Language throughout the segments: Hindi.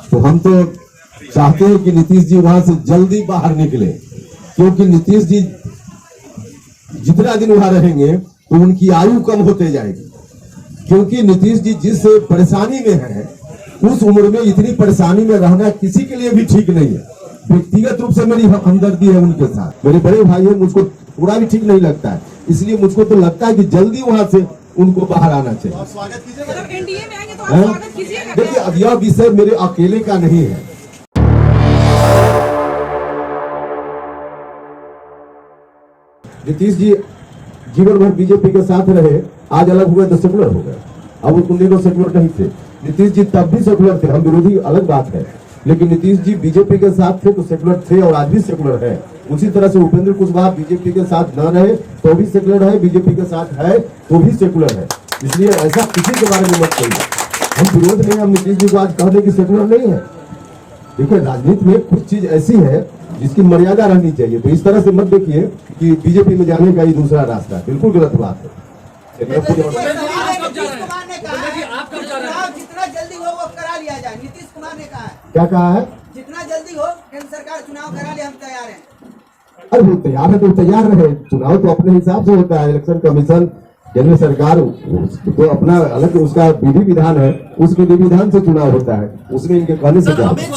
तो हम तो चाहते हैं कि नीतीश जी वहां से जल्दी बाहर निकले, क्योंकि नीतीश जी जितना दिन वहां रहेंगे तो उनकी आयु कम होते जाएगी। क्योंकि नीतीश जी जिस परेशानी में है उस उम्र में इतनी परेशानी में रहना किसी के लिए भी ठीक नहीं है। व्यक्तिगत रूप से मेरी हमदर्दी है उनके साथ, मेरे बड़े भाई है, मुझको थोड़ा भी ठीक नहीं लगता है। इसलिए मुझको तो लगता है कि जल्दी वहां से उनको बाहर आना चाहिए। स्वागत कीजिएगा, एनडीए में आएंगे तो आप स्वागत कीजिएगा। देखिए, अब यह विषय मेरे अकेले का नहीं है। नीतीश जी जीवन भर बीजेपी के साथ रहे, आज अलग हुए तो सेकुलर हो गए। अब उन दिनों सेकुलर नहीं थे। नीतीश जी तब भी सेकुलर थे, हम विरोधी अलग बात है, लेकिन नीतीश जी बीजेपी के साथ थे तो सेकुलर थे और आज भी सेकुलर है। उसी तरह से उपेंद्र कुशवाहा बीजेपी के साथ न रहे तो भी सेकुलर है, बीजेपी के साथ है तो भी सेकुलर है। इसलिए ऐसा किसी के बारे में मत कहिए। हम विरोध नहीं, हम नीतीश जी को आज कहने की सेकुलर नहीं है। देखिए, राजनीति में कुछ चीज ऐसी है जिसकी मर्यादा रहनी चाहिए। तो इस तरह से मत देखिए कि बीजेपी में जाने का ही दूसरा रास्ता है, बिल्कुल गलत बात है। जितना जल्दी हो वो करा लिया जाए, नीतीश कुमार ने कहा है। क्या कहा है? जितना जल्दी हो केंद्र सरकार चुनाव करा ले, हम तैयार हैं। अरे वो तैयार है तो तैयार रहे। चुनाव तो अपने हिसाब से होता है। इलेक्शन कमीशन, केंद्र सरकार तो अपना अलग उसका विधि विधान है, उस विधि विधान से चुनाव होता है, उसमें इनके कहने से क्या। अमित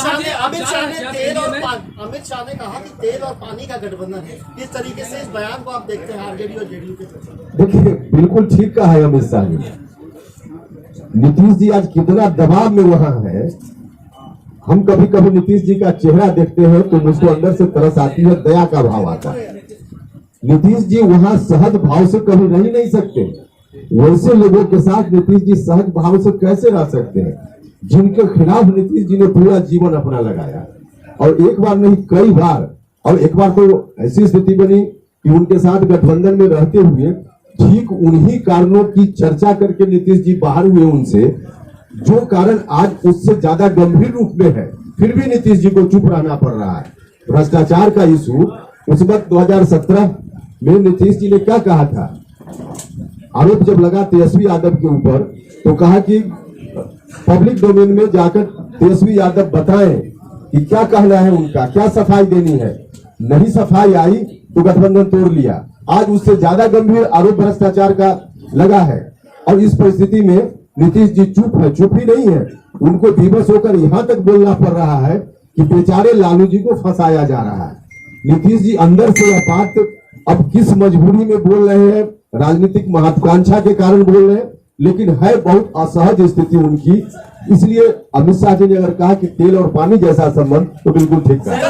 शाह ने कहा कि तेल और पानी का गठबंधन है। किस तरीके से इस बयान को आप देखते हैं आरजेडी और जेडीयू के? देखिए, बिल्कुल ठीक कहा है अमित शाह ने। नीतीश जी आज कितना दबाव में वहां है। हम कभी कभी नीतीश जी का चेहरा देखते हैं तो मुझको अंदर से तरस आती है, दया का भाव आता है। नीतीश जी वहां सहज भाव से कभी रह नहीं सकते। वैसे लोगों के साथ नीतीश जी सहज भाव से कैसे रह सकते हैं जिनके खिलाफ नीतीश जी ने पूरा जीवन अपना लगाया, और एक बार नहीं कई बार। और एक बार तो ऐसी स्थिति बनी कि उनके साथ गठबंधन में रहते हुए ठीक उन्हीं कारणों की चर्चा करके नीतीश जी बाहर हुए उनसे, जो कारण आज उससे ज्यादा गंभीर रूप में है, फिर भी नीतीश जी को चुप रहना पड़ रहा है। भ्रष्टाचार का इशू उस वक्त 2017 में नीतीश जी ने क्या कहा था? आरोप जब लगा तेजस्वी यादव के ऊपर तो कहा कि पब्लिक डोमेन में जाकर तेजस्वी यादव बताएं कि क्या कहना है उनका, क्या सफाई देनी है। नहीं सफाई आई तो गठबंधन तोड़ लिया। आज उससे ज्यादा गंभीर आरोप भ्रष्टाचार का लगा है, और इस परिस्थिति में नीतीश जी चुप है। चुप ही नहीं है, उनको विवश होकर यहां तक बोलना पड़ रहा है कि बेचारे लालू जी को फंसाया जा रहा है। नीतीश जी अंदर से यह बात अब किस मजबूरी में बोल रहे हैं, राजनीतिक महत्वाकांक्षा के कारण बोल रहे हैं, लेकिन है बहुत असहज स्थिति उनकी। इसलिए अमित शाह जी ने अगर कहा कि तेल और पानी जैसा संबंध, तो बिल्कुल ठीक है।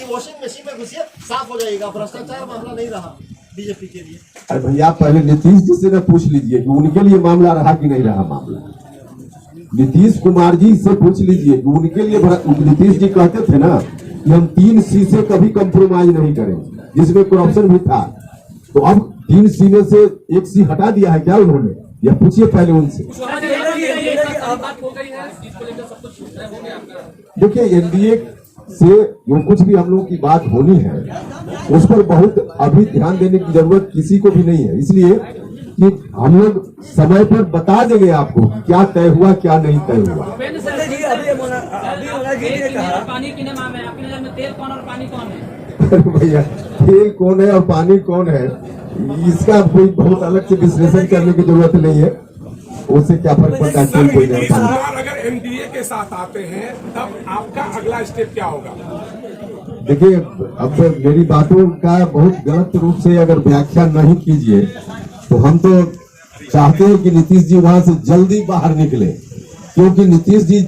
वॉशिंग मशीन में घुसिए, साफ हो जाएगा। भ्रष्टाचार मामला नहीं रहा बीजेपी के लिए। अरे भैया, पहले नीतीश जी से न पूछ लीजिए कि उनके लिए मामला रहा कि नहीं रहा मामला। नीतीश कुमार जी से पूछ लीजिए कि उनके लिए। नीतीश जी कहते थे ना कि हम 3C से कभी कंप्रोमाइज नहीं करेंगे, जिसमें करप्शन भी था। तो अब 3C में से 1C हटा दिया है क्या उन्होंने? यह पूछिए पहले उनसे। देखिए, एनडीए से जो कुछ भी हम लोगों की बात होनी है उस पर बहुत अभी ध्यान देने की जरूरत किसी को भी नहीं है। इसलिए कि हम लोग समय पर बता देंगे आपको क्या तय हुआ क्या नहीं तय हुआ। भैया, तेल कौन है और पानी कौन है, इसका कोई बहुत अलग से विश्लेषण करने की जरूरत नहीं है। उससे क्या फर्क पड़ता है? सरकार अगर एनडीए के साथ आते हैं तब आपका अगला स्टेप क्या होगा? देखिए, अब मेरी बातों का बहुत गलत रूप से अगर व्याख्या नहीं कीजिए तो हम तो चाहते हैं कि नीतीश जी वहां से जल्दी बाहर निकले, क्योंकि नीतीश जी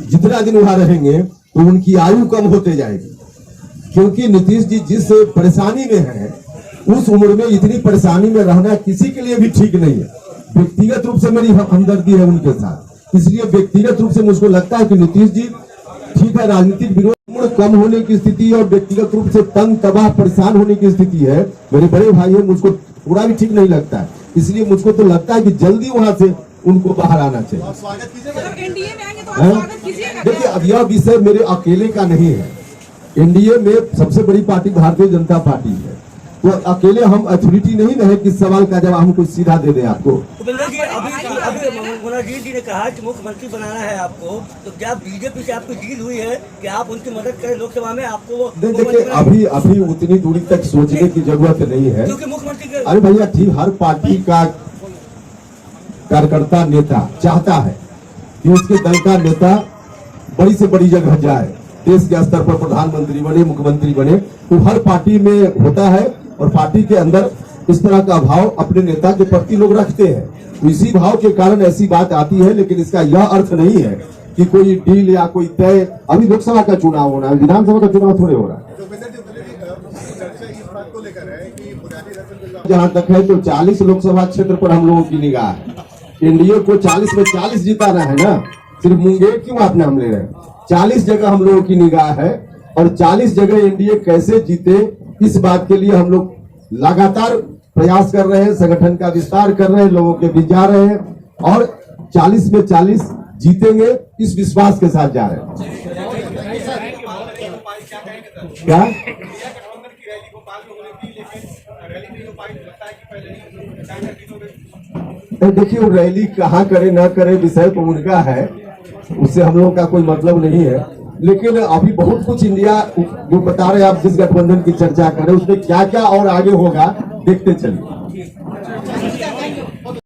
जितना दिन वहां रहेंगे तो उनकी आयु कम होते जाएगी। क्योंकि नीतीश जी जिस परेशानी में है उस उम्र में इतनी परेशानी में रहना किसी के लिए भी ठीक नहीं है। व्यक्तिगत रूप से मेरी हमदर्दी है उनके साथ। इसलिए व्यक्तिगत रूप से मुझको लगता है कि नीतीश जी ठीक है, राजनीतिक विरोध कम होने की स्थिति और व्यक्तिगत रूप से तंग तबाह परेशान होने की स्थिति है। मेरे बड़े भाई है, मुझको थोड़ा भी ठीक नहीं लगता है। इसलिए मुझको तो लगता है कि जल्दी वहां से उनको बाहर आना चाहिए। स्वागत कीजिएगा, एनडीए में आएंगे तो आप स्वागत कीजिएगा। देखिए, अब यह विषय मेरे अकेले का नहीं है। एनडीए में सबसे बड़ी पार्टी भारतीय जनता पार्टी है, तो अकेले हम अथॉरिटी नहीं रहे कि इस सवाल का जवाब हम कुछ सीधा दे दें आपको। उपेंद्र जी, अभी मुनाजीर जी ने कहा कि मुख्यमंत्री बनाना है आपको, तो क्या बीजेपी से आपकी डील हुई है कि आप उनकी मदद करें लोकसभा में? आपको देखिए अभी उतनी दूरी तक सोचने की जरूरत नहीं है, क्योंकि मुख्यमंत्री के अरे भैया ठीक, हर पार्टी का कार्यकर्ता नेता चाहता है कि उसके दल का नेता बड़ी से बड़ी जगह जाए, देश के स्तर पर प्रधानमंत्री बने, मुख्यमंत्री बने, तो हर पार्टी में होता है और पार्टी के अंदर इस तरह का भाव अपने नेता के प्रति लोग रखते हैं। तो इसी भाव के कारण ऐसी बात आती है, लेकिन इसका यह अर्थ नहीं है कि कोई डील या कोई तय। अभी लोकसभा का चुनाव होना है, विधानसभा का चुनाव थोड़े हो रहा है। जहां तक है तो 40 लोकसभा क्षेत्र पर हम लोगों की निगाह है। एनडीए को 40 में 40 जिताना है ना, सिर्फ मुंगेर क्यों आप नाम ले रहे हैं? 40 जगह हम लोगों की निगाह है और 40 जगह एनडीए कैसे जीते, इस बात के लिए हम लोग लगातार प्रयास कर रहे हैं, संगठन का विस्तार कर रहे हैं, लोगों के बीच जा रहे हैं और 40 में 40 जीतेंगे, इस विश्वास के साथ जा रहे हैं। क्या देखिए, वो रैली कहाँ करे ना करे विषय तो उनका है, उससे हम लोगों का कोई मतलब नहीं है। लेकिन अभी बहुत कुछ इंडिया जो बता रहे हैं, आप जिस गठबंधन की चर्चा कर रहे हैं उसमें क्या क्या और आगे होगा देखते चलिए।